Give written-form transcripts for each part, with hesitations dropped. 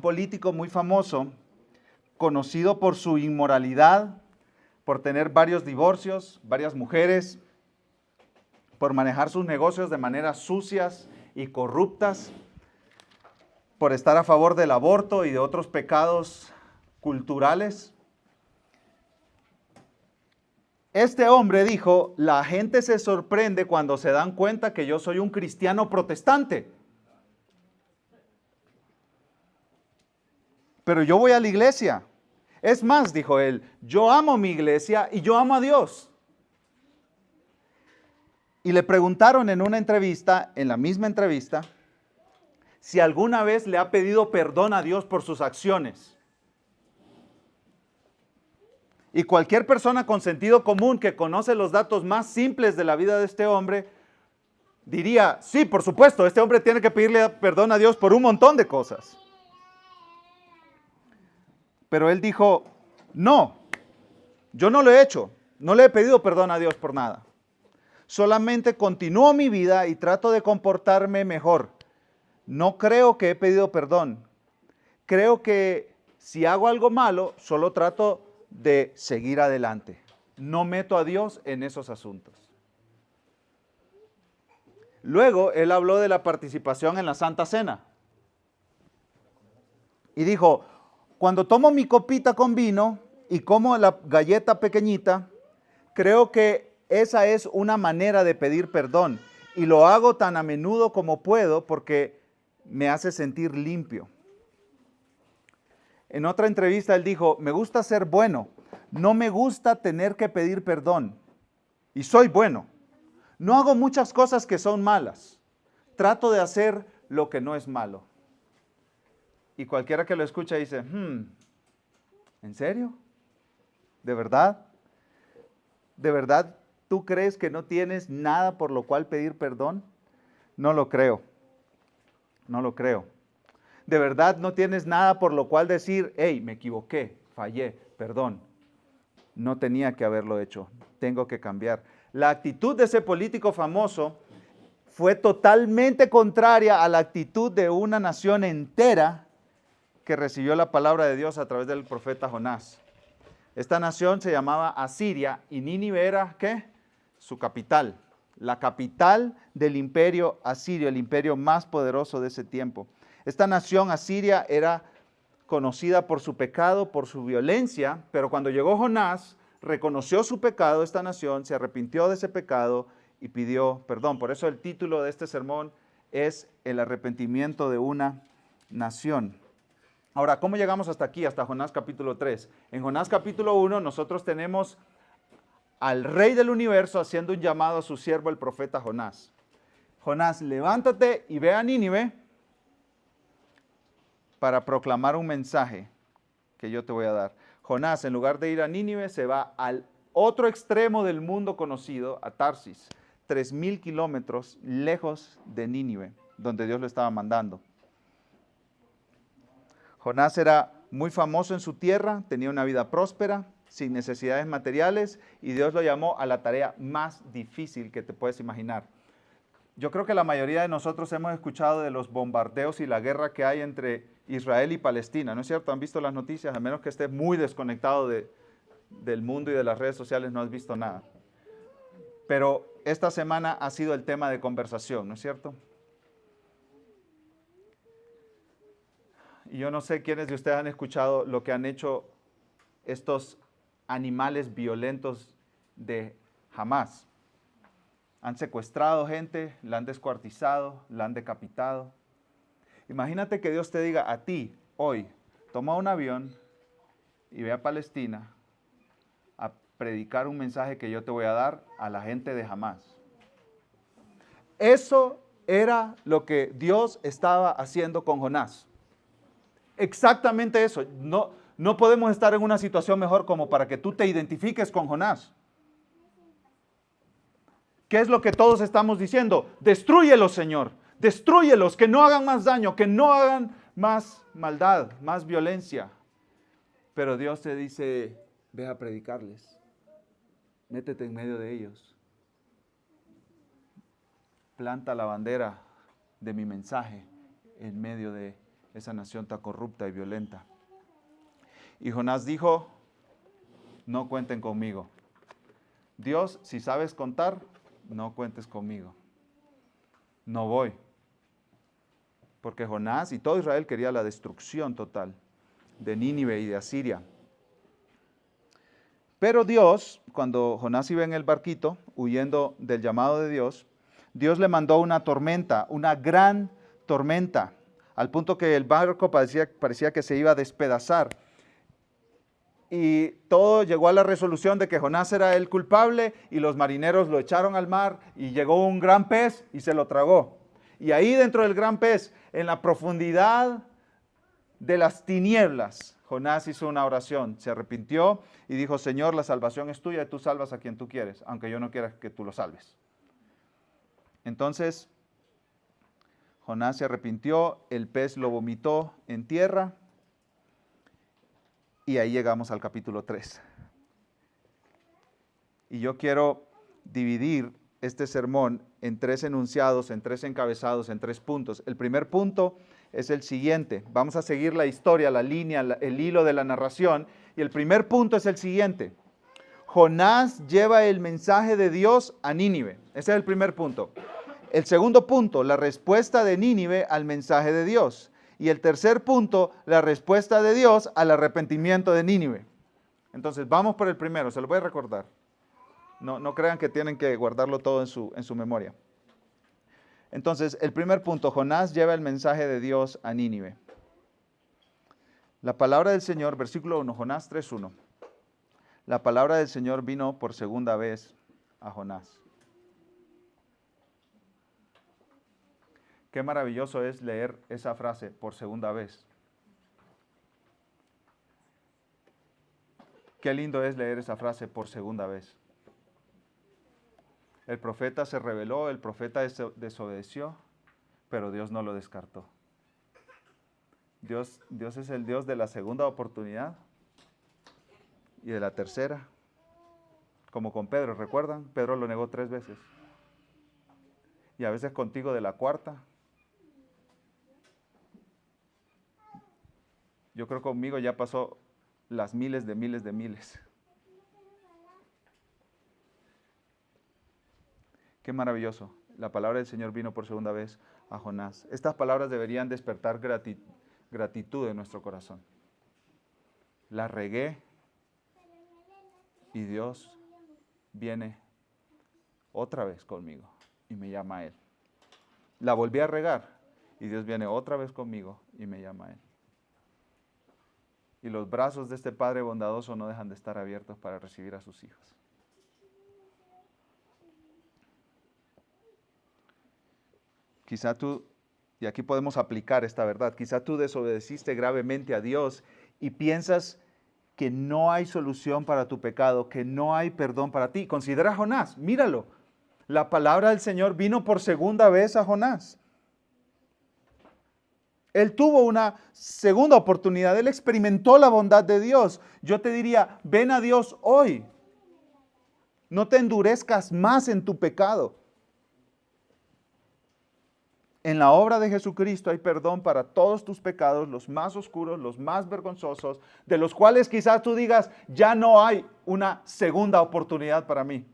político muy famoso, conocido por su inmoralidad, por tener varios divorcios, varias mujeres, por manejar sus negocios de maneras sucias y corruptas, por estar a favor del aborto y de otros pecados culturales. Este hombre dijo, la gente se sorprende cuando se dan cuenta que yo soy un cristiano protestante. Pero yo voy a la iglesia. Es más, dijo él, yo amo mi iglesia y yo amo a Dios. Y le preguntaron en una entrevista, en la misma entrevista, si alguna vez le ha pedido perdón a Dios por sus acciones. Y cualquier persona con sentido común que conoce los datos más simples de la vida de este hombre, diría, sí, por supuesto, este hombre tiene que pedirle perdón a Dios por un montón de cosas. Pero él dijo, no, yo no lo he hecho, no le he pedido perdón a Dios por nada. Solamente continúo mi vida y trato de comportarme mejor. No creo que he pedido perdón. Creo que si hago algo malo, solo trato de seguir adelante. No meto a Dios en esos asuntos. Luego, él habló de la participación en la Santa Cena. Y dijo, cuando tomo mi copita con vino y como la galleta pequeñita, creo que esa es una manera de pedir perdón. Y lo hago tan a menudo como puedo porque me hace sentir limpio. En otra entrevista él dijo, me gusta ser bueno, no me gusta tener que pedir perdón. Y soy bueno. No hago muchas cosas que son malas. Trato de hacer lo que no es malo. Y cualquiera que lo escucha dice, ¿en serio? ¿De verdad? ¿De verdad tú crees que no tienes nada por lo cual pedir perdón? No lo creo. No lo creo. ¿De verdad no tienes nada por lo cual decir, hey, me equivoqué, fallé, perdón? No tenía que haberlo hecho, tengo que cambiar. La actitud de ese político famoso fue totalmente contraria a la actitud de una nación entera que recibió la palabra de Dios a través del profeta Jonás. Esta nación se llamaba Asiria y Nínive era, ¿qué? Su capital, la capital del imperio asirio, el imperio más poderoso de ese tiempo. Esta nación asiria era conocida por su pecado, por su violencia, pero cuando llegó Jonás, reconoció su pecado, esta nación se arrepintió de ese pecado y pidió perdón. Por eso el título de este sermón es el arrepentimiento de una nación. Ahora, ¿cómo llegamos hasta aquí, hasta Jonás capítulo 3? En Jonás capítulo 1 nosotros tenemos al rey del universo haciendo un llamado a su siervo el profeta Jonás. Jonás, levántate y ve a Nínive para proclamar un mensaje que yo te voy a dar. Jonás, en lugar de ir a Nínive, se va al otro extremo del mundo conocido, a Tarsis, 3,000 kilómetros lejos de Nínive, donde Dios lo estaba mandando. Jonás era muy famoso en su tierra, tenía una vida próspera, sin necesidades materiales, y Dios lo llamó a la tarea más difícil que te puedes imaginar. Yo creo que la mayoría de nosotros hemos escuchado de los bombardeos y la guerra que hay entre Israel y Palestina, ¿no es cierto? ¿Han visto las noticias? A menos que estés muy desconectado del mundo y de las redes sociales, no has visto nada. Pero esta semana ha sido el tema de conversación, ¿no es cierto? Y yo no sé quiénes de ustedes han escuchado lo que han hecho estos animales violentos de Hamás. Han secuestrado gente, la han descuartizado, la han decapitado. Imagínate que Dios te diga a ti, hoy, toma un avión y ve a Palestina a predicar un mensaje que yo te voy a dar a la gente de Hamás. Eso era lo que Dios estaba haciendo con Jonás. Exactamente eso. No podemos estar en una situación mejor como para que tú te identifiques con Jonás. ¿Qué es lo que todos estamos diciendo? Destrúyelos, Señor. Destrúyelos, que no hagan más daño, que no hagan más maldad, más violencia. Pero Dios te dice, ve a predicarles. Métete en medio de ellos. Planta la bandera de mi mensaje en medio de esa nación tan corrupta y violenta. Y Jonás dijo, no cuenten conmigo. Dios, si sabes contar, no cuentes conmigo. No voy. Porque Jonás y todo Israel quería la destrucción total de Nínive y de Asiria. Pero Dios, cuando Jonás iba en el barquito, huyendo del llamado de Dios, Dios le mandó una tormenta, una gran tormenta, al punto que el barco parecía que se iba a despedazar. Y todo llegó a la resolución de que Jonás era el culpable y los marineros lo echaron al mar y llegó un gran pez y se lo tragó. Y ahí dentro del gran pez, en la profundidad de las tinieblas, Jonás hizo una oración, se arrepintió y dijo, Señor, la salvación es tuya y tú salvas a quien tú quieres, aunque yo no quiera que tú lo salves. Entonces, Jonás se arrepintió, el pez lo vomitó en tierra y ahí llegamos al capítulo 3. Y yo quiero dividir este sermón en 3 enunciados, en 3 encabezados, en 3 puntos. El primer punto es el siguiente. Vamos a seguir la historia, la línea, el hilo de la narración. Y el primer punto es el siguiente. Jonás lleva el mensaje de Dios a Nínive. Ese es el primer punto. El segundo punto, la respuesta de Nínive al mensaje de Dios. Y el tercer punto, la respuesta de Dios al arrepentimiento de Nínive. Entonces, vamos por el primero, se lo voy a recordar. No crean que tienen que guardarlo todo en su memoria. Entonces, el primer punto, Jonás lleva el mensaje de Dios a Nínive. La palabra del Señor, versículo 1, Jonás 3:1. La palabra del Señor vino por segunda vez a Jonás. Qué maravilloso es leer esa frase por segunda vez. Qué lindo es leer esa frase por segunda vez. El profeta se rebeló, el profeta desobedeció, pero Dios no lo descartó. Dios es el Dios de la segunda oportunidad y de la tercera. Como con Pedro, ¿recuerdan? Pedro lo negó 3 veces. Y a veces contigo de la cuarta. Yo creo que conmigo ya pasó las miles de miles de miles. Qué maravilloso. La palabra del Señor vino por segunda vez a Jonás. Estas palabras deberían despertar gratitud en nuestro corazón. La regué y Dios viene otra vez conmigo y me llama a Él. La volví a regar y Dios viene otra vez conmigo y me llama a Él. Y los brazos de este Padre bondadoso no dejan de estar abiertos para recibir a sus hijos. Quizá tú, y aquí podemos aplicar esta verdad, quizá tú desobedeciste gravemente a Dios y piensas que no hay solución para tu pecado, que no hay perdón para ti. Considera a Jonás, míralo. La palabra del Señor vino por segunda vez a Jonás. Él tuvo una segunda oportunidad, él experimentó la bondad de Dios. Yo te diría, ven a Dios hoy. No te endurezcas más en tu pecado. En la obra de Jesucristo hay perdón para todos tus pecados, los más oscuros, los más vergonzosos, de los cuales quizás tú digas, ya no hay una segunda oportunidad para mí.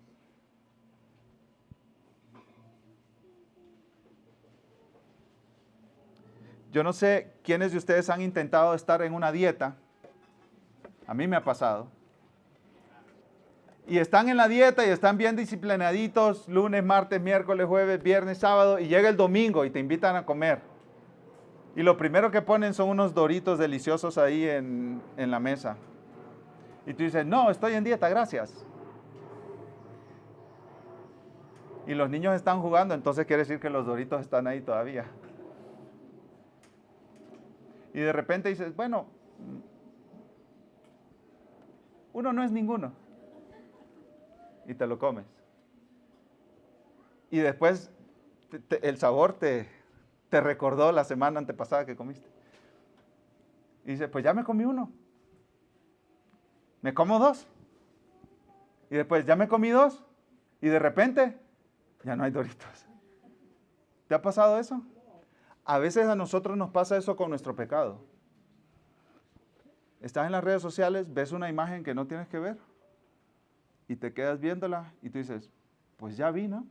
Yo no sé quiénes de ustedes han intentado estar en una dieta. A mí me ha pasado. Y están en la dieta y están bien disciplinaditos lunes, martes, miércoles, jueves, viernes, sábado y llega el domingo y te invitan a comer. Y lo primero que ponen son unos Doritos deliciosos ahí en la mesa. Y tú dices, no, estoy en dieta, gracias. Y los niños están jugando, entonces quiere decir que los Doritos están ahí todavía. Y de repente dices, bueno, uno no es ninguno. Y te lo comes. Y después el sabor te recordó la semana antepasada que comiste. Y dices, pues ya me comí uno. Me como 2. Y después ya me comí 2. Y de repente ya no hay Doritos. ¿Te ha pasado eso? A veces a nosotros nos pasa eso con nuestro pecado. Estás en las redes sociales, ves una imagen que no tienes que ver y te quedas viéndola y tú dices, pues ya vi, ¿no?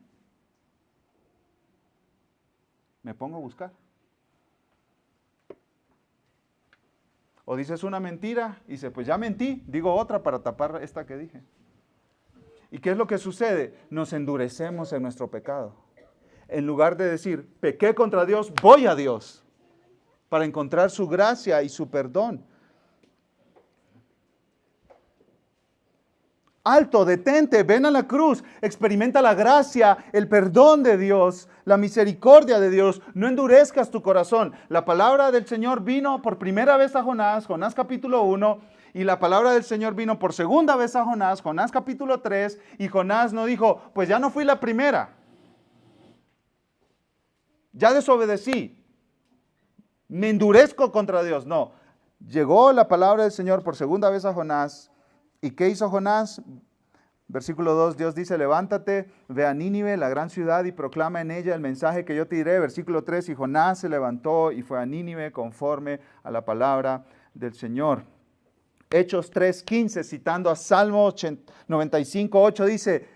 Me pongo a buscar. O dices una mentira y dices, pues ya mentí, digo otra para tapar esta que dije. ¿Y qué es lo que sucede? Nos endurecemos en nuestro pecado. En lugar de decir, pequé contra Dios, voy a Dios para encontrar su gracia y su perdón. Alto, detente, ven a la cruz, experimenta la gracia, el perdón de Dios, la misericordia de Dios. No endurezcas tu corazón. La palabra del Señor vino por primera vez a Jonás, Jonás capítulo 1, y la palabra del Señor vino por segunda vez a Jonás, Jonás capítulo 3, y Jonás no dijo, pues ya no fui la primera. Ya desobedecí. Me endurezco contra Dios. No, llegó la palabra del Señor por segunda vez a Jonás. ¿Y qué hizo Jonás? Versículo 2, Dios dice, levántate, ve a Nínive, la gran ciudad, y proclama en ella el mensaje que yo te diré. Versículo 3, y Jonás se levantó y fue a Nínive conforme a la palabra del Señor. Hechos 3:15, citando a Salmo 95:8, dice,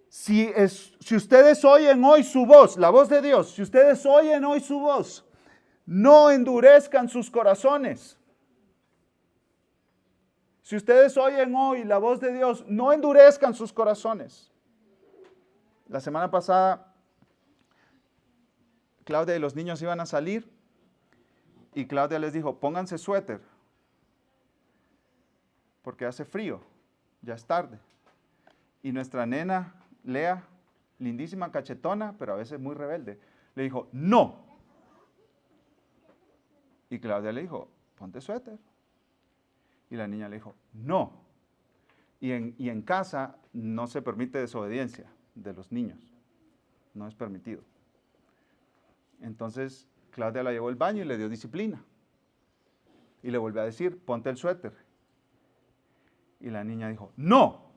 si ustedes oyen hoy su voz, la voz de Dios, si ustedes oyen hoy su voz, no endurezcan sus corazones. Si ustedes oyen hoy la voz de Dios, no endurezcan sus corazones. La semana pasada, Claudia y los niños iban a salir y Claudia les dijo, pónganse suéter, porque hace frío, ya es tarde. Y nuestra nena, Lea, lindísima, cachetona, pero a veces muy rebelde, le dijo, no. Y Claudia le dijo, ponte suéter. Y la niña le dijo, no. Y en casa no se permite desobediencia de los niños. No es permitido. Entonces Claudia la llevó al baño y le dio disciplina. Y le volvió a decir, ponte el suéter. Y la niña dijo, no.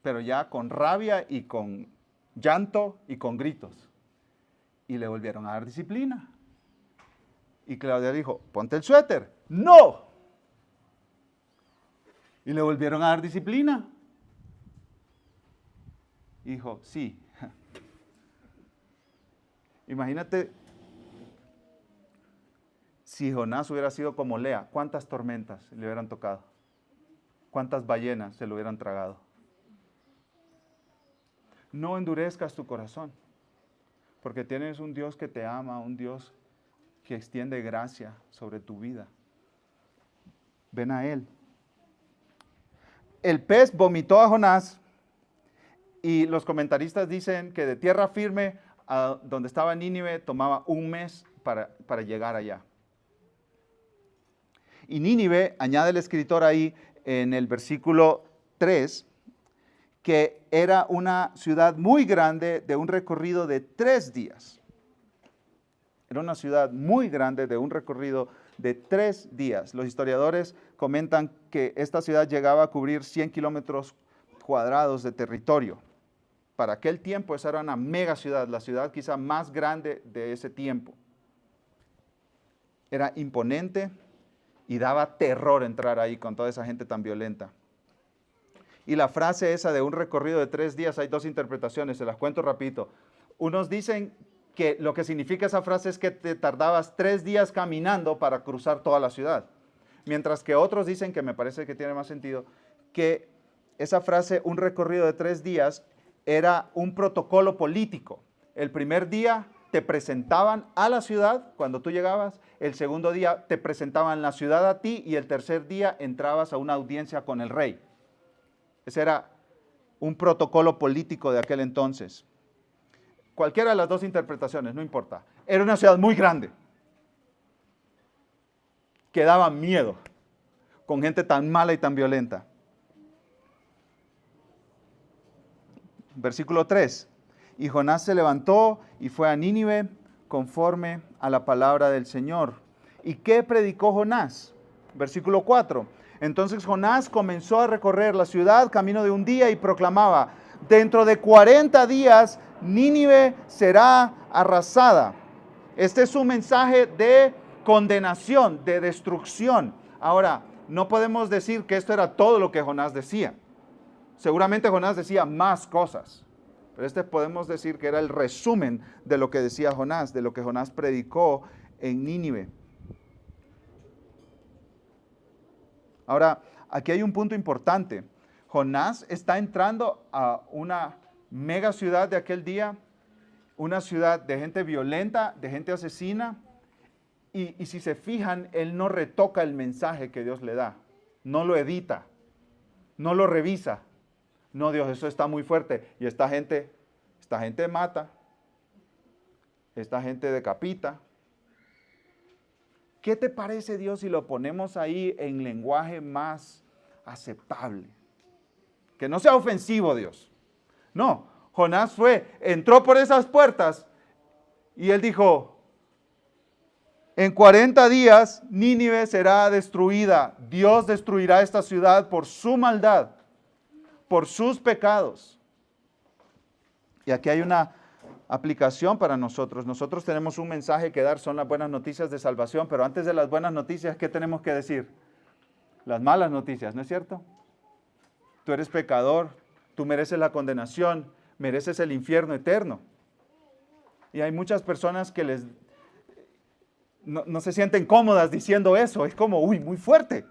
Pero ya con rabia y con llanto y con gritos. Y le volvieron a dar disciplina. Y Claudia dijo, ponte el suéter. ¡No! Y le volvieron a dar disciplina. Y dijo, sí. Imagínate si Jonás hubiera sido como Lea, ¿cuántas tormentas le hubieran tocado? ¿Cuántas ballenas se lo hubieran tragado? No endurezcas tu corazón, porque tienes un Dios que te ama, un Dios que extiende gracia sobre tu vida. Ven a Él. El pez vomitó a Jonás y los comentaristas dicen que de tierra firme a donde estaba Nínive tomaba un mes para llegar allá. Y Nínive, añade el escritor ahí en el versículo 3, que era una ciudad muy grande de un recorrido de 3 días. Era una ciudad muy grande de un recorrido de 3 días. Los historiadores comentan que esta ciudad llegaba a cubrir 100 kilómetros cuadrados de territorio. Para aquel tiempo esa era una mega ciudad, la ciudad quizá más grande de ese tiempo. Era imponente y daba terror entrar ahí con toda esa gente tan violenta. Y la frase esa de un recorrido de 3 días, hay 2 interpretaciones, se las cuento rapidito. Unos dicen que lo que significa esa frase es que te tardabas 3 días caminando para cruzar toda la ciudad. Mientras que otros dicen, que me parece que tiene más sentido, que esa frase, un recorrido de 3 días, era un protocolo político. El primer día te presentaban a la ciudad cuando tú llegabas, el segundo día te presentaban la ciudad a ti y el tercer día entrabas a una audiencia con el rey. Ese era un protocolo político de aquel entonces. Cualquiera de las 2 interpretaciones, no importa. Era una ciudad muy grande, que daba miedo, con gente tan mala y tan violenta. Versículo 3. Y Jonás se levantó y fue a Nínive conforme a la palabra del Señor. ¿Y qué predicó Jonás? Versículo 4. Entonces Jonás comenzó a recorrer la ciudad camino de un día y proclamaba, dentro de 40 días Nínive será arrasada. Este es un mensaje de condenación, de destrucción. Ahora, no podemos decir que esto era todo lo que Jonás decía. Seguramente Jonás decía más cosas, pero este podemos decir que era el resumen de lo que decía Jonás, de lo que Jonás predicó en Nínive. Ahora, aquí hay un punto importante. Jonás está entrando a una mega ciudad de aquel día, una ciudad de gente violenta, de gente asesina, y si se fijan, él no retoca el mensaje que Dios le da, no lo edita, no lo revisa. No, Dios, eso está muy fuerte. Y esta gente mata, esta gente decapita. ¿Qué te parece, Dios, si lo ponemos ahí en lenguaje más aceptable? Que no sea ofensivo, Dios. No, Jonás entró por esas puertas y él dijo, en 40 días Nínive será destruida. Dios destruirá esta ciudad por su maldad, por sus pecados. Y aquí hay una aplicación para nosotros. Nosotros tenemos un mensaje que dar, son las buenas noticias de salvación, pero antes de las buenas noticias, ¿qué tenemos que decir? Las malas noticias, ¿no es cierto? Tú eres pecador, tú mereces la condenación, mereces el infierno eterno. Y hay muchas personas que no se sienten cómodas diciendo eso. Es como, uy, muy fuerte.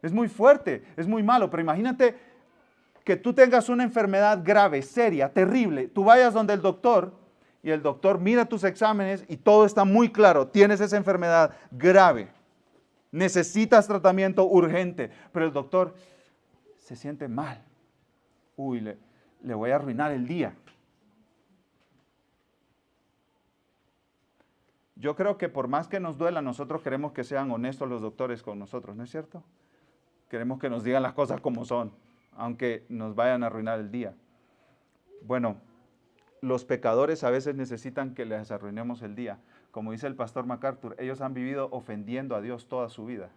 Es muy fuerte, es muy malo. Pero imagínate que tú tengas una enfermedad grave, seria, terrible. Tú vayas donde el doctor y el doctor mira tus exámenes y todo está muy claro. Tienes esa enfermedad grave. Necesitas tratamiento urgente. Pero el doctor se siente mal. Uy, le voy a arruinar el día. Yo creo que por más que nos duela, nosotros queremos que sean honestos los doctores con nosotros, ¿no es cierto? Queremos que nos digan las cosas como son, aunque nos vayan a arruinar el día. Bueno, los pecadores a veces necesitan que les arruinemos el día. Como dice el pastor MacArthur, ellos han vivido ofendiendo a Dios toda su vida.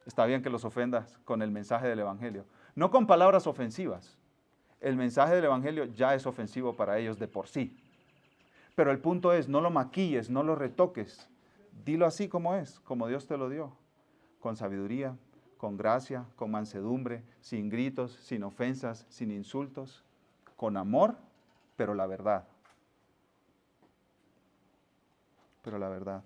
Está bien que los ofendas con el mensaje del Evangelio. No con palabras ofensivas. El mensaje del Evangelio ya es ofensivo para ellos de por sí. Pero el punto es, no lo maquilles, no lo retoques. Dilo así como es, como Dios te lo dio. Con sabiduría, con gracia, con mansedumbre, sin gritos, sin ofensas, sin insultos. Con amor, pero la verdad. Pero la verdad.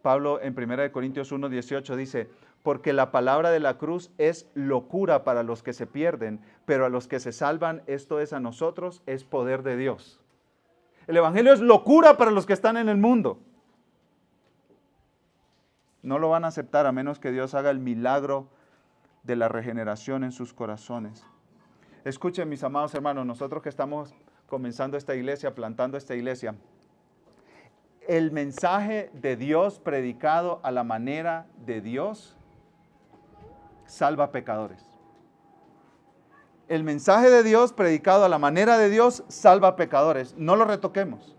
Pablo en 1 Corintios 1:18 dice, porque la palabra de la cruz es locura para los que se pierden, pero a los que se salvan, esto es a nosotros, es poder de Dios. El Evangelio es locura para los que están en el mundo. No lo van a aceptar a menos que Dios haga el milagro de la regeneración en sus corazones. Escuchen, mis amados hermanos, nosotros que estamos comenzando esta iglesia, plantando esta iglesia, el mensaje de Dios predicado a la manera de Dios salva pecadores. El mensaje de Dios predicado a la manera de Dios salva pecadores. No lo retoquemos.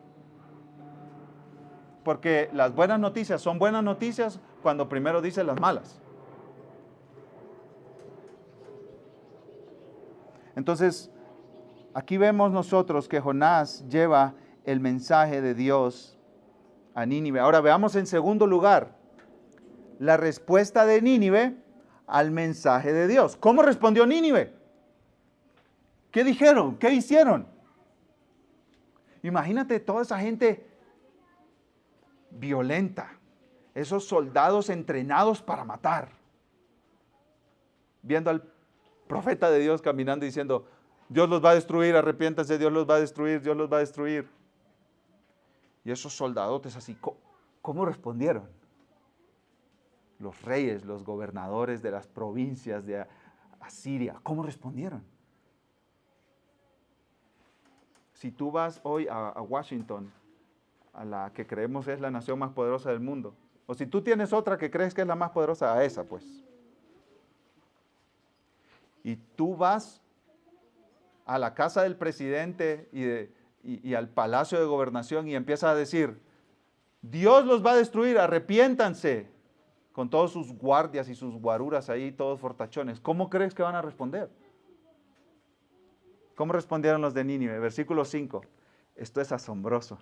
Porque las buenas noticias son buenas noticias cuando primero dicen las malas. Entonces, aquí vemos nosotros que Jonás lleva el mensaje de Dios a Nínive. Ahora veamos en segundo lugar la respuesta de Nínive al mensaje de Dios. ¿Cómo respondió Nínive? ¿Qué dijeron? ¿Qué hicieron? Imagínate toda esa gente violenta, esos soldados entrenados para matar, viendo al profeta de Dios caminando y diciendo, Dios los va a destruir, arrepiéntanse, Dios los va a destruir, Dios los va a destruir. Y esos soldadotes así, ¿cómo respondieron? Los reyes, los gobernadores de las provincias de Asiria, ¿cómo respondieron? Si tú vas hoy a Washington, a la que creemos es la nación más poderosa del mundo, o si tú tienes otra que crees que es la más poderosa, a esa pues. Y tú vas a la casa del presidente y al palacio de gobernación y empiezas a decir, Dios los va a destruir, arrepiéntanse, con todos sus guardias y sus guaruras ahí, todos fortachones. ¿Cómo crees que van a responder? ¿Cómo respondieron los de Nínive? Versículo 5. Esto es asombroso.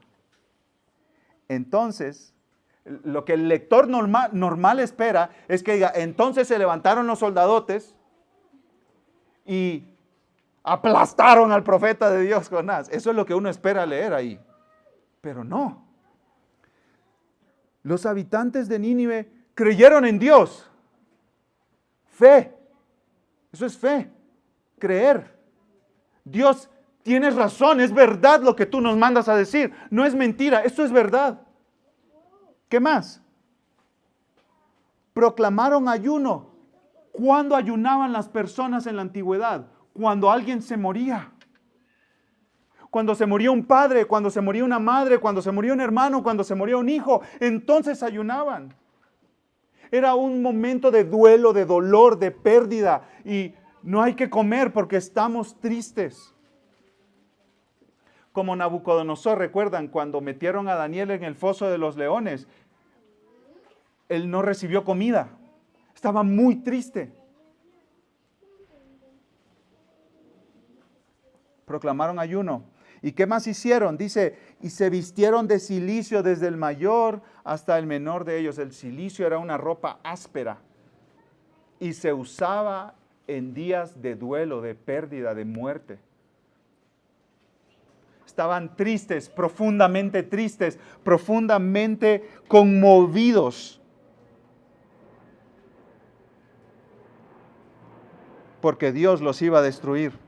Entonces, lo que el lector normal espera es que diga, entonces se levantaron los soldadotes y aplastaron al profeta de Dios, Jonás. Eso es lo que uno espera leer ahí. Pero no. Los habitantes de Nínive creyeron en Dios. Fe. Eso es fe. Creer. Dios, tienes razón, es verdad lo que tú nos mandas a decir. No es mentira, esto es verdad. ¿Qué más? Proclamaron ayuno. ¿Cuándo ayunaban las personas en la antigüedad? Cuando alguien se moría. Cuando se moría un padre, cuando se moría una madre, cuando se moría un hermano, cuando se moría un hijo, entonces ayunaban. Era un momento de duelo, de dolor, de pérdida, y no hay que comer porque estamos tristes. Como Nabucodonosor, ¿recuerdan cuando metieron a Daniel en el foso de los leones? Él no recibió comida, estaba muy triste. Proclamaron ayuno. ¿Y qué más hicieron? Dice, y se vistieron de cilicio desde el mayor hasta el menor de ellos. El cilicio era una ropa áspera y se usaba en días de duelo, de pérdida, de muerte. Estaban tristes, profundamente conmovidos. Porque Dios los iba a destruir.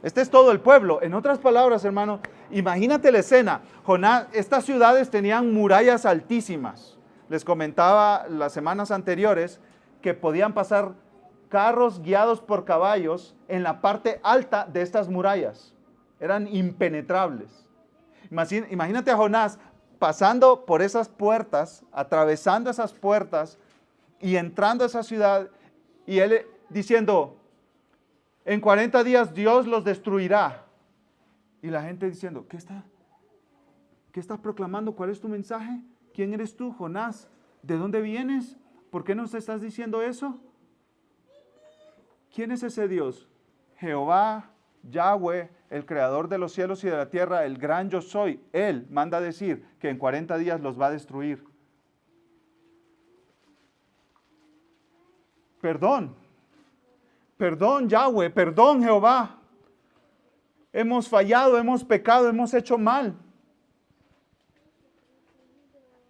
Este es todo el pueblo. En otras palabras, hermano, imagínate la escena. Jonás, estas ciudades tenían murallas altísimas. Les comentaba las semanas anteriores que podían pasar carros guiados por caballos en la parte alta de estas murallas. Eran impenetrables. Imagínate a Jonás pasando por esas puertas, atravesando esas puertas y entrando a esa ciudad y él diciendo, en 40 días Dios los destruirá. Y la gente diciendo, ¿qué estás proclamando? ¿Cuál es tu mensaje? ¿Quién eres tú, Jonás? ¿De dónde vienes? ¿Por qué nos estás diciendo eso? ¿Quién es ese Dios? Jehová, Yahweh, el creador de los cielos y de la tierra, el gran yo soy. Él manda decir que en 40 días los va a destruir. Perdón Yahweh, perdón Jehová. Hemos fallado, hemos pecado, hemos hecho mal.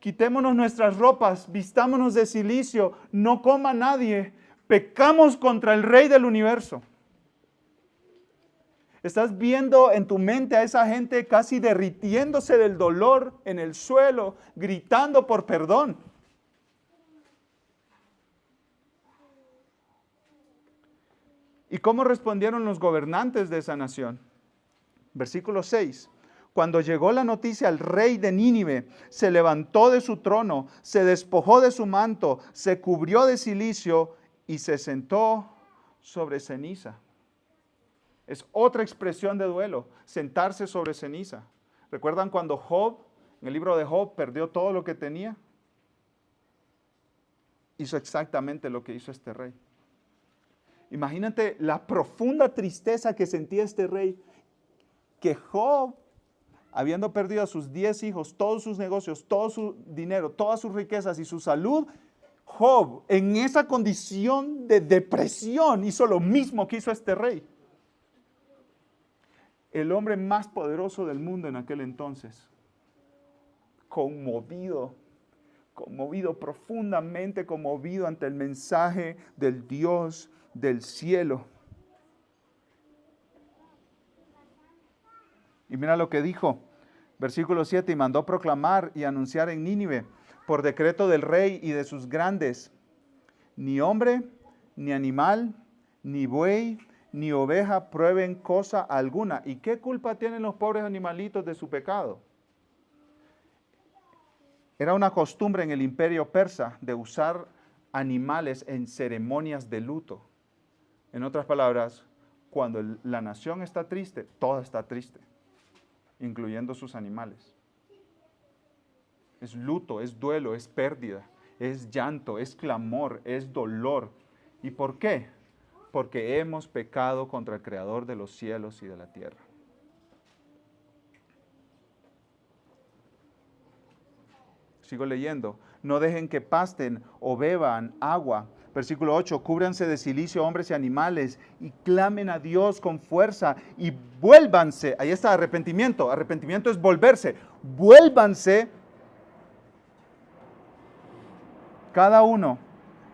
Quitémonos nuestras ropas, vistámonos de cilicio, no coma nadie. Pecamos contra el Rey del universo. Estás viendo en tu mente a esa gente casi derritiéndose del dolor en el suelo, gritando por perdón. ¿Y cómo respondieron los gobernantes de esa nación? Versículo 6. Cuando llegó la noticia al rey de Nínive, se levantó de su trono, se despojó de su manto, se cubrió de cilicio y se sentó sobre ceniza. Es otra expresión de duelo, sentarse sobre ceniza. ¿Recuerdan cuando Job, en el libro de Job, perdió todo lo que tenía? Hizo exactamente lo que hizo este rey. Imagínate la profunda tristeza que sentía este rey, que Job, habiendo perdido a sus 10 hijos, todos sus negocios, todo su dinero, todas sus riquezas y su salud, Job, en esa condición de depresión, hizo lo mismo que hizo este rey. El hombre más poderoso del mundo en aquel entonces, conmovido, profundamente conmovido ante el mensaje del Dios del cielo. Y mira lo que dijo, versículo 7, y mandó proclamar y anunciar en Nínive, por decreto del rey y de sus grandes, ni hombre, ni animal, ni buey, ni oveja prueben cosa alguna. ¿Y qué culpa tienen los pobres animalitos de su pecado? Era una costumbre en el imperio persa de usar animales en ceremonias de luto. En otras palabras, cuando la nación está triste, toda está triste, incluyendo sus animales. Es luto, es duelo, es pérdida, es llanto, es clamor, es dolor. ¿Y por qué? porque hemos pecado contra el Creador de los cielos y de la tierra. Sigo leyendo. No dejen que pasten o beban agua. Versículo 8. Cúbranse de cilicio hombres y animales y clamen a Dios con fuerza y vuélvanse. Ahí está arrepentimiento. Arrepentimiento es volverse. Vuélvanse cada uno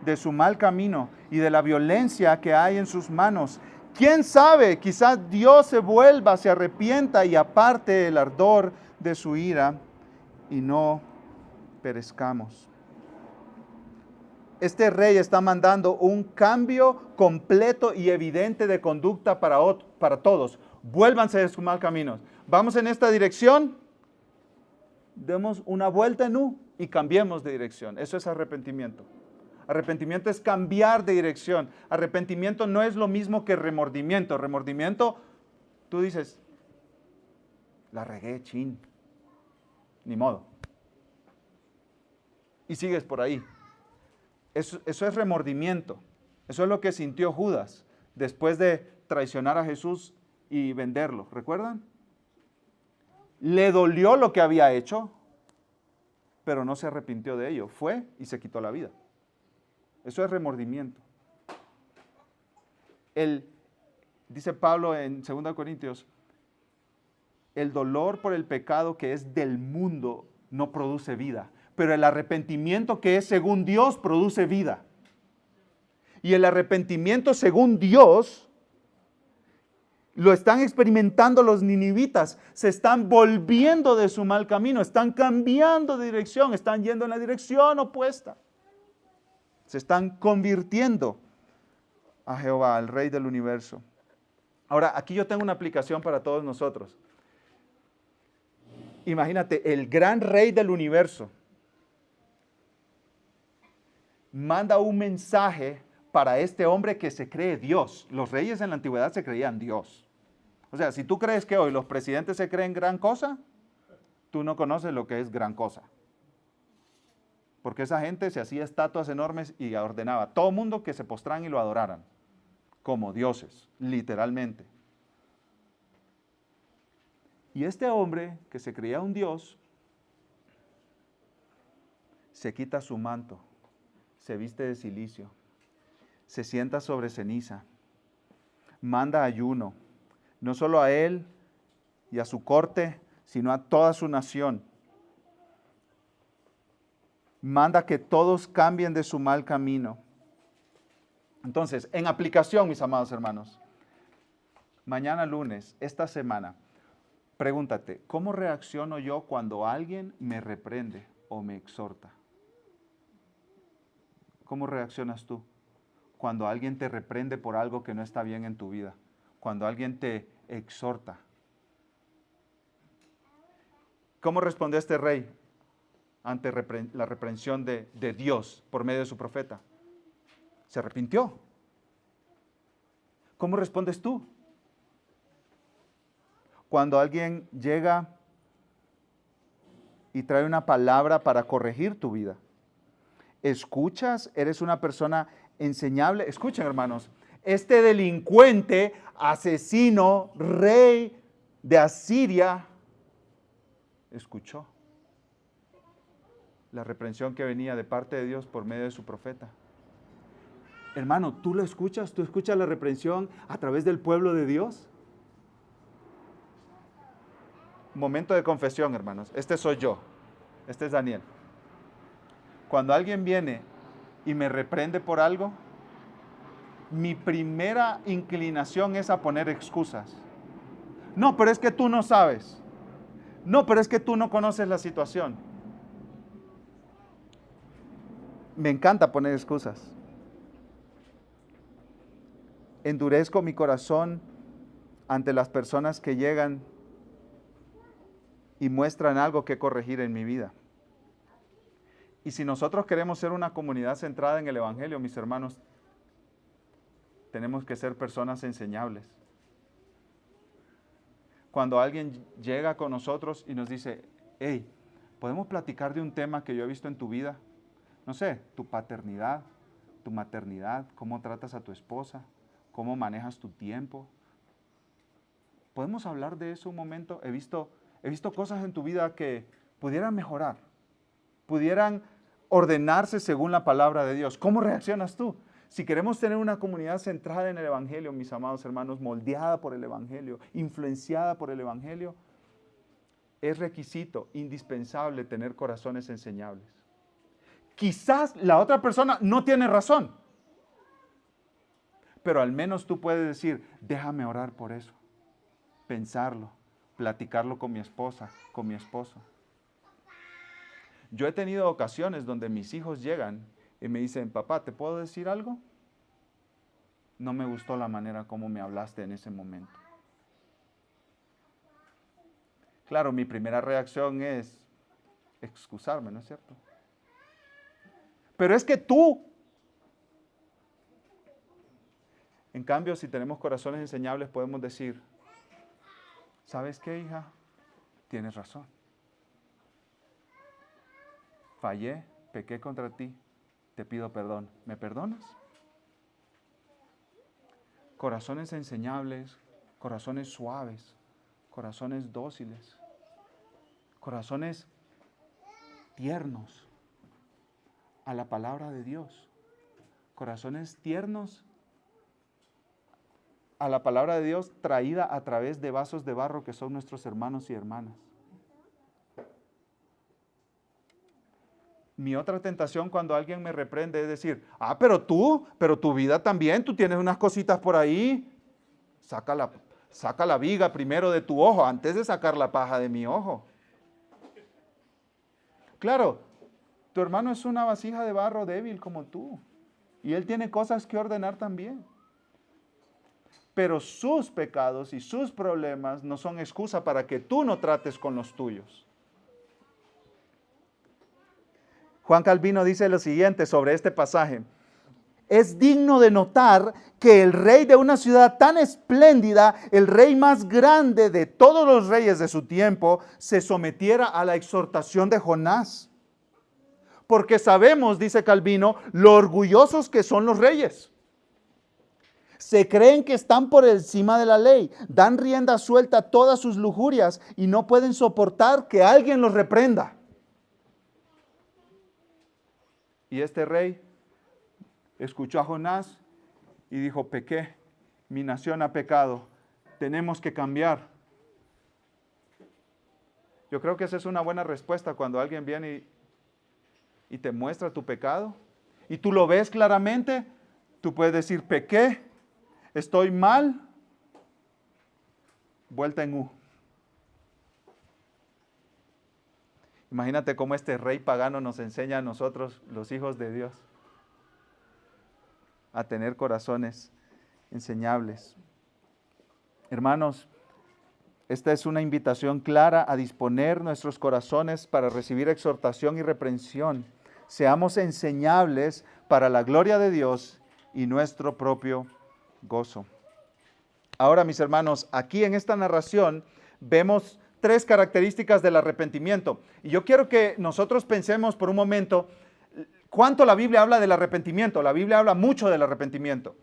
de su mal camino y de la violencia que hay en sus manos. ¿Quién sabe? Quizás Dios se vuelva, se arrepienta y aparte el ardor de su ira y no perezcamos. Este rey está mandando un cambio completo y evidente de conducta para todos. Vuélvanse de sus mal caminos. Vamos en esta dirección, demos una vuelta en U y cambiemos de dirección. Eso es arrepentimiento. Arrepentimiento es cambiar de dirección. Arrepentimiento no es lo mismo que remordimiento. Remordimiento, tú dices, la regué, chin, ni modo. Y sigues por ahí. Eso es remordimiento. Eso es lo que sintió Judas después de traicionar a Jesús y venderlo. ¿Recuerdan? Le dolió lo que había hecho, pero no se arrepintió de ello. Fue y se quitó la vida. Eso es remordimiento. Dice Pablo en 2 Corintios, el dolor por el pecado que es del mundo no produce vida, pero el arrepentimiento que es según Dios produce vida. Y el arrepentimiento según Dios lo están experimentando los ninivitas. Se están volviendo de su mal camino, están cambiando de dirección, están yendo en la dirección opuesta. Se están convirtiendo a Jehová, al Rey del universo. Ahora, aquí yo tengo una aplicación para todos nosotros. Imagínate, el gran Rey del universo manda un mensaje para este hombre que se cree Dios. Los reyes en la antigüedad se creían Dios. O sea, si tú crees que hoy los presidentes se creen gran cosa, tú no conoces lo que es gran cosa. Porque esa gente se hacía estatuas enormes y ordenaba a todo mundo que se postraran y lo adoraran, como dioses, literalmente. Y este hombre, que se creía un dios, se quita su manto, se viste de cilicio, se sienta sobre ceniza, manda ayuno, no solo a él y a su corte, sino a toda su nación. Manda que todos cambien de su mal camino. Entonces, en aplicación, mis amados hermanos, mañana lunes, esta semana, pregúntate, ¿cómo reacciono yo cuando alguien me reprende o me exhorta? ¿Cómo reaccionas tú cuando alguien te reprende por algo que no está bien en tu vida? Cuando alguien te exhorta. ¿Cómo respondió este rey ante la reprensión de Dios por medio de su profeta? Se arrepintió. ¿Cómo respondes tú? Cuando alguien llega y trae una palabra para corregir tu vida, ¿escuchas? ¿Eres una persona enseñable? Escuchen, hermanos, este delincuente, asesino, rey de Asiria, escuchó la reprensión que venía de parte de Dios por medio de su profeta. Hermano, ¿tú lo escuchas? ¿Tú escuchas la reprensión a través del pueblo de Dios? Momento de confesión, hermanos. Este soy yo. Este es Daniel. Cuando alguien viene y me reprende por algo, mi primera inclinación es a poner excusas. No, pero es que tú no sabes. No, pero es que tú no conoces la situación. Me encanta poner excusas. Endurezco mi corazón ante las personas que llegan y muestran algo que corregir en mi vida. Y si nosotros queremos ser una comunidad centrada en el Evangelio, mis hermanos, tenemos que ser personas enseñables. Cuando alguien llega con nosotros y nos dice, hey, ¿podemos platicar de un tema que yo he visto en tu vida? No sé, tu paternidad, tu maternidad, cómo tratas a tu esposa, cómo manejas tu tiempo. ¿Podemos hablar de eso un momento? He visto cosas en tu vida que pudieran mejorar, pudieran ordenarse según la palabra de Dios. ¿Cómo reaccionas tú? Si queremos tener una comunidad centrada en el Evangelio, mis amados hermanos, moldeada por el Evangelio, influenciada por el Evangelio, es requisito indispensable tener corazones enseñables. Quizás la otra persona no tiene razón, pero al menos tú puedes decir, déjame orar por eso, pensarlo, platicarlo con mi esposa, con mi esposo. Yo he tenido ocasiones donde mis hijos llegan y me dicen, papá, ¿te puedo decir algo? No me gustó la manera como me hablaste en ese momento. Claro, mi primera reacción es excusarme, ¿no es cierto? Pero es que tú. En cambio, si tenemos corazones enseñables, podemos decir, ¿sabes qué, hija? Tienes razón. Fallé, pequé contra ti, te pido perdón. ¿Me perdonas? Corazones enseñables, corazones suaves, corazones dóciles, corazones tiernos a la palabra de Dios, corazones tiernos a la palabra de Dios traída a través de vasos de barro que son nuestros hermanos y hermanas. Mi otra tentación cuando alguien me reprende es decir, pero tu vida también, tú tienes unas cositas por ahí. Saca la viga primero de tu ojo antes de sacar la paja de mi ojo. Claro, tu hermano es una vasija de barro débil como tú. Y él tiene cosas que ordenar también. Pero sus pecados y sus problemas no son excusa para que tú no trates con los tuyos. Juan Calvino dice lo siguiente sobre este pasaje. Es digno de notar que el rey de una ciudad tan espléndida, el rey más grande de todos los reyes de su tiempo, se sometiera a la exhortación de Jonás. Porque sabemos, dice Calvino, lo orgullosos que son los reyes. Se creen que están por encima de la ley, dan rienda suelta a todas sus lujurias y no pueden soportar que alguien los reprenda. Y este rey escuchó a Jonás y dijo, pequé, mi nación ha pecado, tenemos que cambiar. Yo creo que esa es una buena respuesta cuando alguien viene y te muestra tu pecado y tú lo ves claramente, tú puedes decir, pequé, estoy mal, vuelta en U. Imagínate cómo este rey pagano nos enseña a nosotros, los hijos de Dios, a tener corazones enseñables. Hermanos, esta es una invitación clara a disponer nuestros corazones para recibir exhortación y reprensión. Seamos enseñables para la gloria de Dios y nuestro propio gozo. Ahora, mis hermanos, aquí en esta narración vemos 3 características del arrepentimiento. Y yo quiero que nosotros pensemos por un momento cuánto la Biblia habla del arrepentimiento. La Biblia habla mucho del arrepentimiento.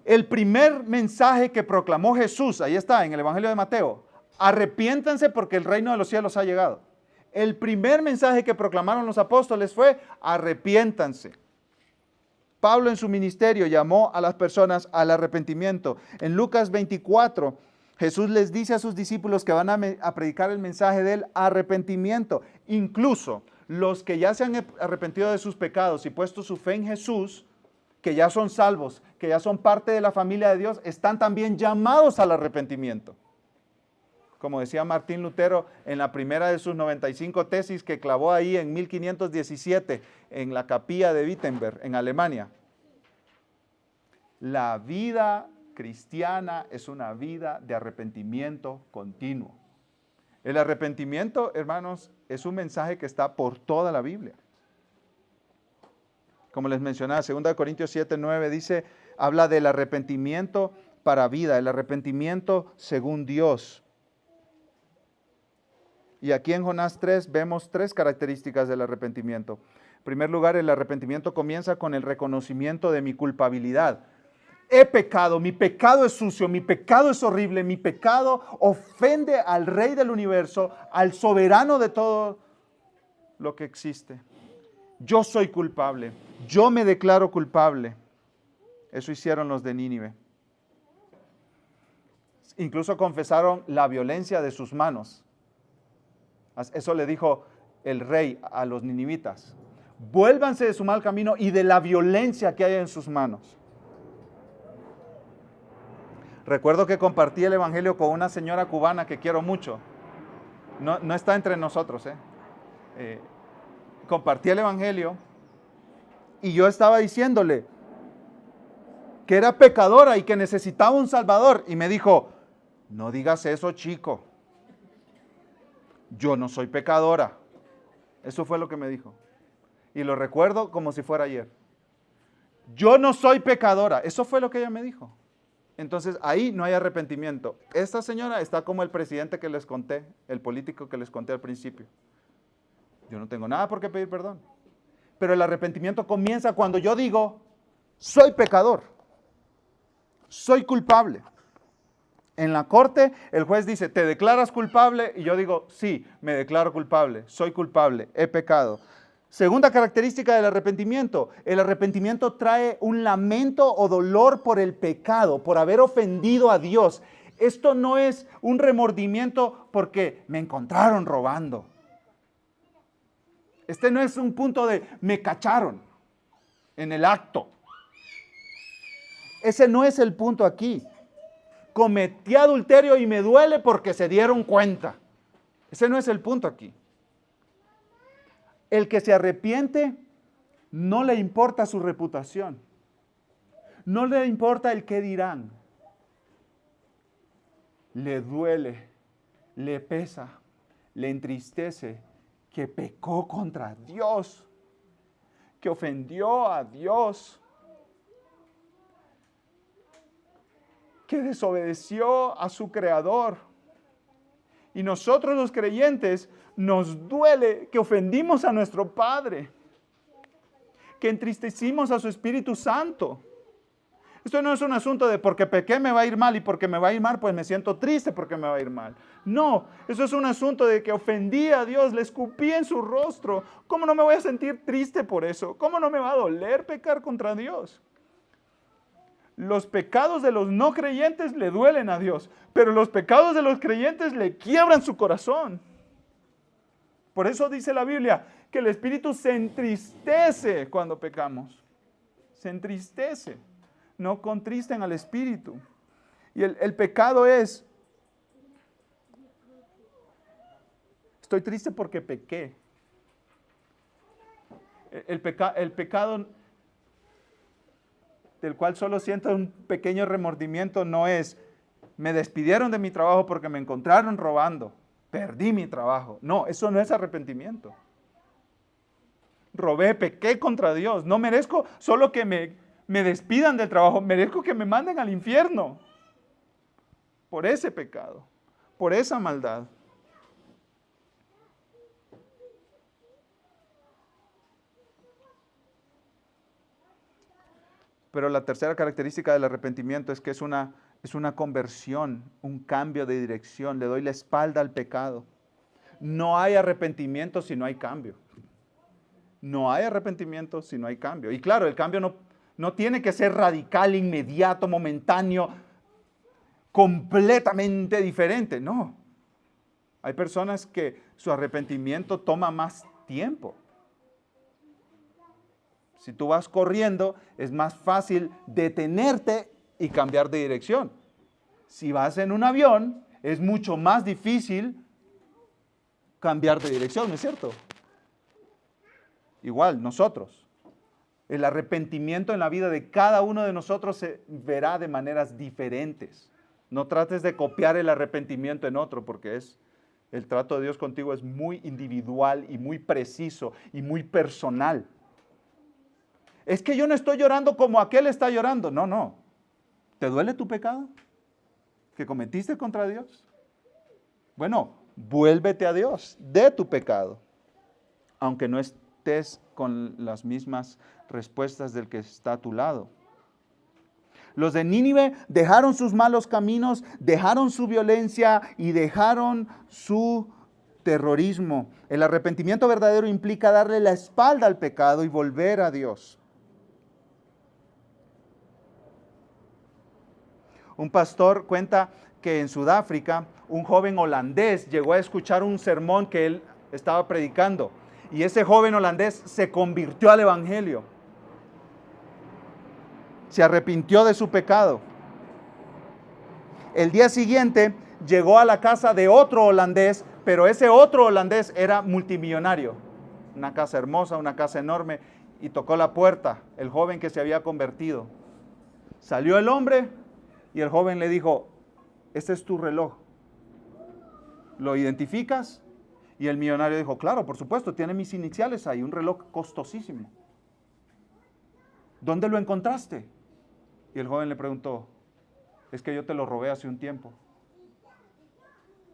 El primer mensaje que proclamó Jesús, ahí está en el Evangelio de Mateo, arrepiéntanse porque el reino de los cielos ha llegado. El primer mensaje que proclamaron los apóstoles fue arrepiéntanse. Pablo en su ministerio llamó a las personas al arrepentimiento. En Lucas 24, Jesús les dice a sus discípulos que van a predicar el mensaje del arrepentimiento. Incluso los que ya se han arrepentido de sus pecados y puesto su fe en Jesús, que ya son salvos, que ya son parte de la familia de Dios, están también llamados al arrepentimiento. Como decía Martín Lutero en la primera de sus 95 tesis que clavó ahí en 1517 en la capilla de Wittenberg, en Alemania. La vida cristiana es una vida de arrepentimiento continuo. El arrepentimiento, hermanos, es un mensaje que está por toda la Biblia. Como les mencionaba, 2 Corintios 7:9 dice, habla del arrepentimiento para vida, el arrepentimiento según Dios. Y aquí en Jonás 3 vemos 3 características del arrepentimiento. En primer lugar, el arrepentimiento comienza con el reconocimiento de mi culpabilidad. he pecado, mi pecado es sucio, mi pecado es horrible, mi pecado ofende al Rey del universo, al soberano de todo lo que existe. Yo soy culpable, yo me declaro culpable. Eso hicieron los de Nínive. Incluso confesaron la violencia de sus manos. Eso le dijo el rey a los ninivitas. Vuélvanse de su mal camino y de la violencia que hay en sus manos. Recuerdo que compartí el evangelio con una señora cubana que quiero mucho. No está entre nosotros. Compartí el evangelio y yo estaba diciéndole que era pecadora y que necesitaba un salvador. Y me dijo, no digas eso, chico. Yo no soy pecadora. Eso fue lo que me dijo. Y lo recuerdo como si fuera ayer. Yo no soy pecadora. Eso fue lo que ella me dijo. Entonces ahí no hay arrepentimiento. Esta señora está como el presidente que les conté, el político que les conté al principio. Yo no tengo nada por qué pedir perdón. Pero el arrepentimiento comienza cuando yo digo, soy pecador. Soy culpable. En la corte, el juez dice, ¿te declaras culpable? Y yo digo, sí, me declaro culpable, soy culpable, he pecado. Segunda característica del arrepentimiento. El arrepentimiento trae un lamento o dolor por el pecado, por haber ofendido a Dios. Esto no es un remordimiento porque me encontraron robando. Este no es un punto de me cacharon en el acto. Ese no es el punto aquí. Cometí adulterio y me duele porque se dieron cuenta. Ese no es el punto aquí. El que se arrepiente no le importa su reputación. No le importa el qué dirán. Le duele, le pesa, le entristece que pecó contra Dios, que ofendió a Dios, que desobedeció a su Creador. Y nosotros los creyentes nos duele que ofendimos a nuestro Padre, que entristecimos a su Espíritu Santo. Esto no es un asunto de porque pequé me va a ir mal y porque me va a ir mal pues me siento triste porque me va a ir mal. No, eso es un asunto de que ofendí a Dios, le escupí en su rostro. ¿Cómo no me voy a sentir triste por eso? ¿Cómo no me va a doler pecar contra Dios? Los pecados de los no creyentes le duelen a Dios, pero los pecados de los creyentes le quiebran su corazón. Por eso dice la Biblia que el Espíritu se entristece cuando pecamos. Se entristece. No contristen al Espíritu. Y el pecado es, estoy triste porque pequé. El pecado del cual solo siento un pequeño remordimiento no es, me despidieron de mi trabajo porque me encontraron robando, perdí mi trabajo. No, eso no es arrepentimiento. Robé, pequé contra Dios. No merezco solo que me despidan del trabajo, merezco que me manden al infierno por ese pecado, por esa maldad. Pero la tercera característica del arrepentimiento es que es una conversión, un cambio de dirección. Le doy la espalda al pecado. No hay arrepentimiento si no hay cambio. No hay arrepentimiento si no hay cambio. Y claro, el cambio no tiene que ser radical, inmediato, momentáneo, completamente diferente. No. Hay personas que su arrepentimiento toma más tiempo. Si tú vas corriendo, es más fácil detenerte y cambiar de dirección. Si vas en un avión, es mucho más difícil cambiar de dirección, ¿no es cierto? Igual, nosotros. El arrepentimiento en la vida de cada uno de nosotros se verá de maneras diferentes. No trates de copiar el arrepentimiento en otro, porque el trato de Dios contigo es muy individual y muy preciso y muy personal. Es que yo no estoy llorando como aquel está llorando. No. ¿Te duele tu pecado que cometiste contra Dios? Bueno, vuélvete a Dios de tu pecado, aunque no estés con las mismas respuestas del que está a tu lado. Los de Nínive dejaron sus malos caminos, dejaron su violencia y dejaron su terrorismo. El arrepentimiento verdadero implica darle la espalda al pecado y volver a Dios. Un pastor cuenta que en Sudáfrica un joven holandés llegó a escuchar un sermón que él estaba predicando y ese joven holandés se convirtió al evangelio. Se arrepintió de su pecado. El día siguiente llegó a la casa de otro holandés, pero ese otro holandés era multimillonario. Una casa hermosa, una casa enorme, y tocó la puerta, el joven que se había convertido. Salió el hombre y el joven le dijo, este es tu reloj. ¿Lo identificas? Y el millonario dijo, claro, por supuesto, tiene mis iniciales ahí, un reloj costosísimo. ¿Dónde lo encontraste? Y el joven le preguntó, es que yo te lo robé hace un tiempo.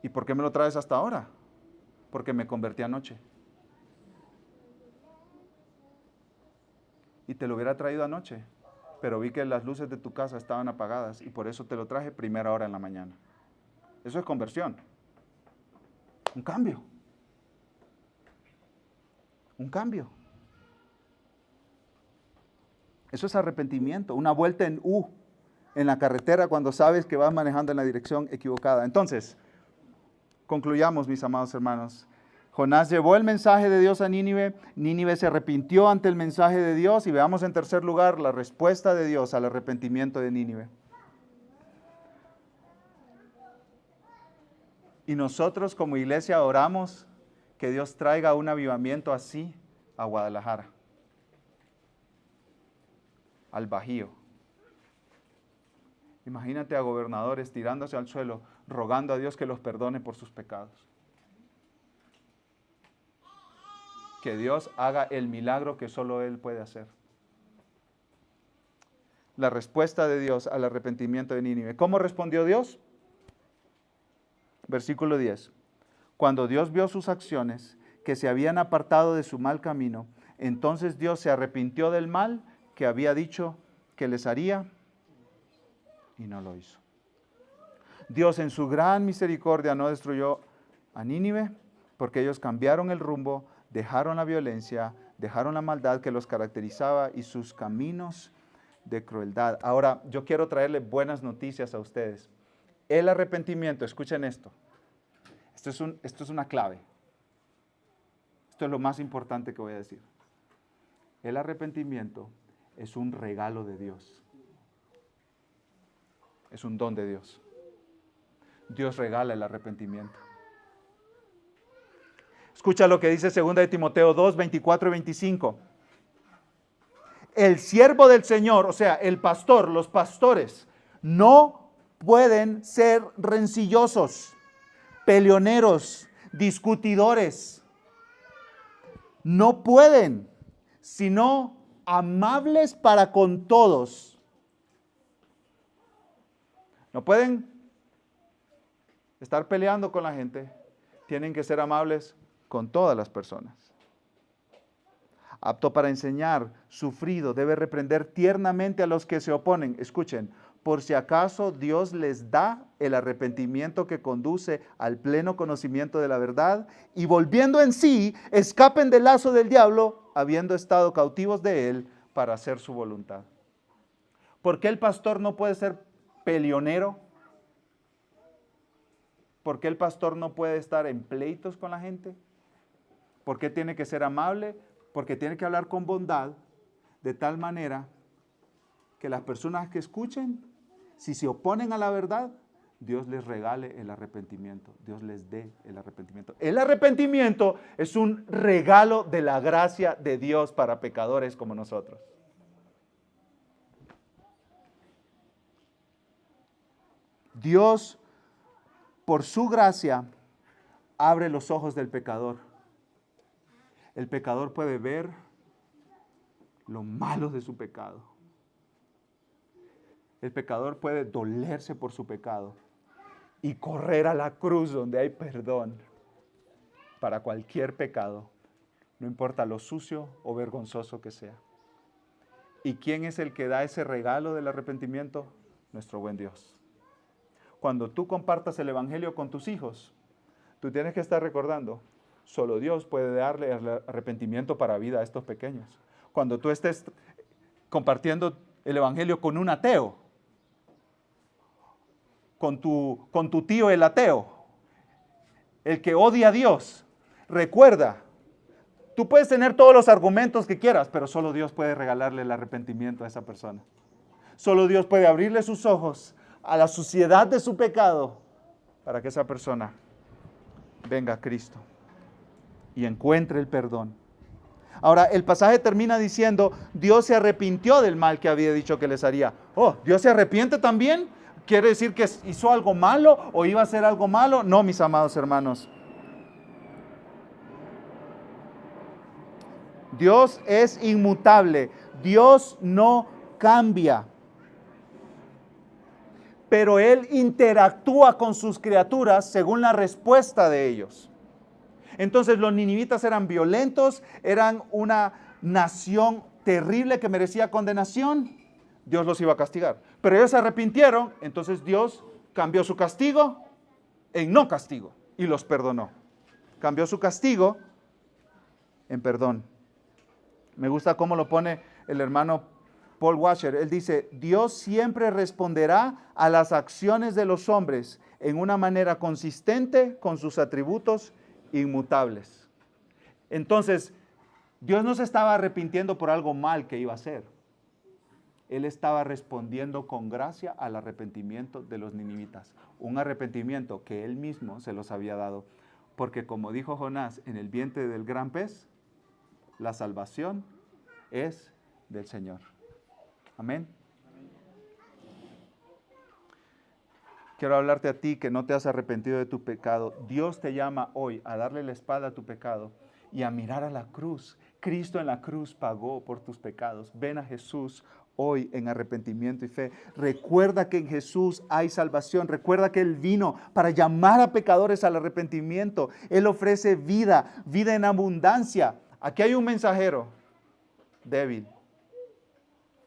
¿Y por qué me lo traes hasta ahora? Porque me convertí anoche. Y te lo hubiera traído anoche, pero vi que las luces de tu casa estaban apagadas y por eso te lo traje primera hora en la mañana. Eso es conversión. Un cambio. Un cambio. Eso es arrepentimiento, una vuelta en U en la carretera cuando sabes que vas manejando en la dirección equivocada. Entonces, concluyamos, mis amados hermanos. Jonás llevó el mensaje de Dios a Nínive, Nínive se arrepintió ante el mensaje de Dios y veamos en tercer lugar la respuesta de Dios al arrepentimiento de Nínive. Y nosotros como iglesia oramos que Dios traiga un avivamiento así a Guadalajara, al Bajío. Imagínate a gobernadores tirándose al suelo, rogando a Dios que los perdone por sus pecados. Que Dios haga el milagro que solo Él puede hacer. La respuesta de Dios al arrepentimiento de Nínive. ¿Cómo respondió Dios? Versículo 10. Cuando Dios vio sus acciones, que se habían apartado de su mal camino, entonces Dios se arrepintió del mal que había dicho que les haría y no lo hizo. Dios en su gran misericordia no destruyó a Nínive porque ellos cambiaron el rumbo, dejaron la violencia, dejaron la maldad que los caracterizaba y sus caminos de crueldad. Ahora, yo quiero traerle buenas noticias a ustedes. El arrepentimiento, escuchen esto. Esto es una clave. Esto es lo más importante que voy a decir. El arrepentimiento es un regalo de Dios. Es un don de Dios. Dios regala el arrepentimiento. Escucha lo que dice 2 de Timoteo 2, 24 y 25. El siervo del Señor, o sea, el pastor, los pastores, no pueden ser rencillosos, peleoneros, discutidores. No pueden, sino amables para con todos. No pueden estar peleando con la gente, tienen que ser amables con todas las personas. Apto para enseñar, sufrido, debe reprender tiernamente a los que se oponen. Escuchen, por si acaso Dios les da el arrepentimiento que conduce al pleno conocimiento de la verdad y volviendo en sí, escapen del lazo del diablo, habiendo estado cautivos de él para hacer su voluntad. ¿Por qué el pastor no puede ser peleonero? ¿Por qué el pastor no puede estar en pleitos con la gente? ¿Por qué tiene que ser amable? Porque tiene que hablar con bondad, de tal manera que las personas que escuchen, si se oponen a la verdad, Dios les regale el arrepentimiento, Dios les dé el arrepentimiento. El arrepentimiento es un regalo de la gracia de Dios para pecadores como nosotros. Dios, por su gracia, abre los ojos del pecador. El pecador puede ver lo malo de su pecado. El pecador puede dolerse por su pecado y correr a la cruz donde hay perdón para cualquier pecado, no importa lo sucio o vergonzoso que sea. ¿Y quién es el que da ese regalo del arrepentimiento? Nuestro buen Dios. Cuando tú compartas el Evangelio con tus hijos, tú tienes que estar recordando, solo Dios puede darle el arrepentimiento para vida a estos pequeños. Cuando tú estés compartiendo el Evangelio con un ateo, con tu tío el ateo, el que odia a Dios, recuerda, tú puedes tener todos los argumentos que quieras, pero solo Dios puede regalarle el arrepentimiento a esa persona. Solo Dios puede abrirle sus ojos a la suciedad de su pecado para que esa persona venga a Cristo y encuentre el perdón. Ahora, el pasaje termina diciendo, Dios se arrepintió del mal que había dicho que les haría. Oh, ¿Dios se arrepiente también? ¿Quiere decir que hizo algo malo o iba a hacer algo malo? No, mis amados hermanos. Dios es inmutable. Dios no cambia. Pero Él interactúa con sus criaturas según la respuesta de ellos. Entonces los ninivitas eran violentos, eran una nación terrible que merecía condenación. Dios los iba a castigar. Pero ellos se arrepintieron, entonces Dios cambió su castigo en no castigo y los perdonó. Cambió su castigo en perdón. Me gusta cómo lo pone el hermano Paul Washer. Él dice, Dios siempre responderá a las acciones de los hombres en una manera consistente con sus atributos inmutables. Entonces, Dios no se estaba arrepintiendo por algo mal que iba a hacer. Él estaba respondiendo con gracia al arrepentimiento de los ninivitas. Un arrepentimiento que Él mismo se los había dado. Porque como dijo Jonás en el vientre del gran pez, la salvación es del Señor. Amén. Quiero hablarte a ti que no te has arrepentido de tu pecado. Dios te llama hoy a darle la espalda a tu pecado y a mirar a la cruz. Cristo en la cruz pagó por tus pecados. Ven a Jesús hoy en arrepentimiento y fe. Recuerda que en Jesús hay salvación. Recuerda que Él vino para llamar a pecadores al arrepentimiento. Él ofrece vida, vida en abundancia. Aquí hay un mensajero débil,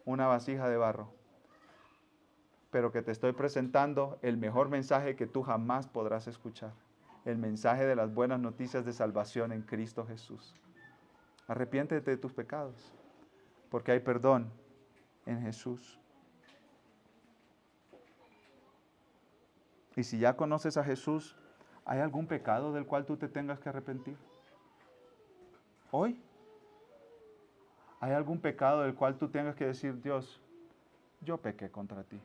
una vasija de barro, pero que te estoy presentando el mejor mensaje que tú jamás podrás escuchar. El mensaje de las buenas noticias de salvación en Cristo Jesús. Arrepiéntete de tus pecados, porque hay perdón en Jesús. Y si ya conoces a Jesús, ¿hay algún pecado del cual tú te tengas que arrepentir? Hoy, ¿hay algún pecado del cual tú tengas que decir, Dios, yo pequé contra ti?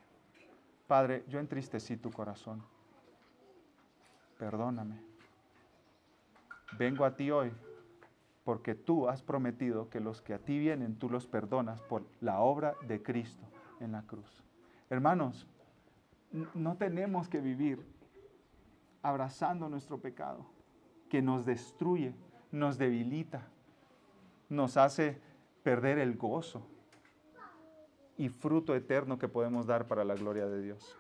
Padre, yo entristecí tu corazón. Perdóname. Vengo a ti hoy porque tú has prometido que los que a ti vienen, tú los perdonas por la obra de Cristo en la cruz. Hermanos, no tenemos que vivir abrazando nuestro pecado, que nos destruye, nos debilita, nos hace perder el gozo y fruto eterno que podemos dar para la gloria de Dios.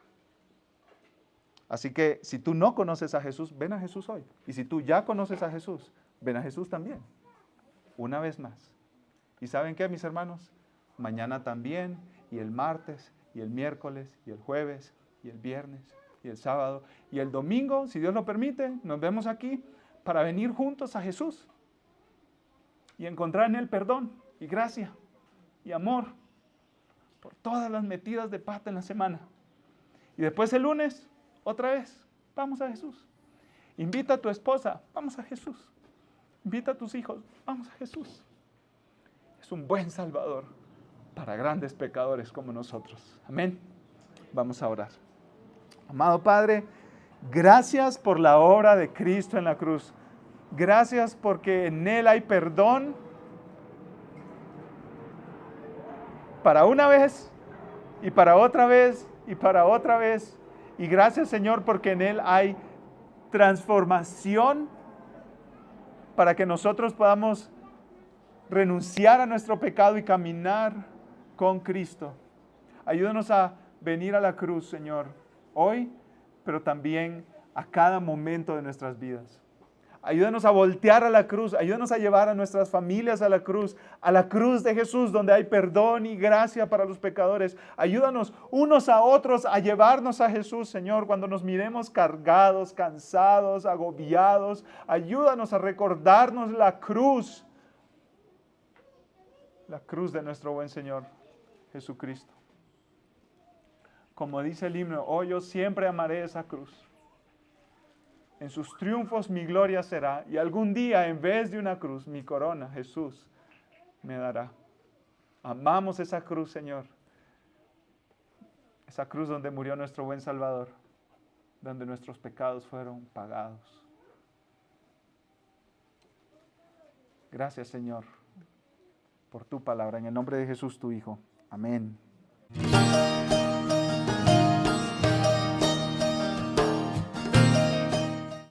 Así que si tú no conoces a Jesús, ven a Jesús hoy. Y si tú ya conoces a Jesús, ven a Jesús también. Una vez más. ¿Y saben qué, mis hermanos? Mañana también, y el martes, y el miércoles, y el jueves, y el viernes, y el sábado, y el domingo, si Dios lo permite, nos vemos aquí para venir juntos a Jesús y encontrar en Él perdón y gracia y amor por todas las metidas de pata en la semana. Y después el lunes, otra vez, vamos a Jesús. Invita a tu esposa, vamos a Jesús. Invita a tus hijos, vamos a Jesús. Es un buen Salvador para grandes pecadores como nosotros. Amén. Vamos a orar. Amado Padre, gracias por la obra de Cristo en la cruz. Gracias porque en Él hay perdón para una vez y para otra vez y para otra vez. Y gracias, Señor, porque en Él hay transformación para que nosotros podamos renunciar a nuestro pecado y caminar con Cristo. Ayúdanos a venir a la cruz, Señor, hoy, pero también a cada momento de nuestras vidas. Ayúdanos a voltear a la cruz. Ayúdanos a llevar a nuestras familias a la cruz de Jesús, donde hay perdón y gracia para los pecadores. Ayúdanos unos a otros a llevarnos a Jesús, Señor, cuando nos miremos cargados, cansados, agobiados. Ayúdanos a recordarnos la cruz de nuestro buen Señor Jesucristo. Como dice el himno, oh, yo siempre amaré esa cruz. En sus triunfos mi gloria será, y algún día en vez de una cruz, mi corona Jesús me dará. Amamos esa cruz, Señor. Esa cruz donde murió nuestro buen Salvador, donde nuestros pecados fueron pagados. Gracias, Señor, por tu palabra. En el nombre de Jesús, tu Hijo. Amén.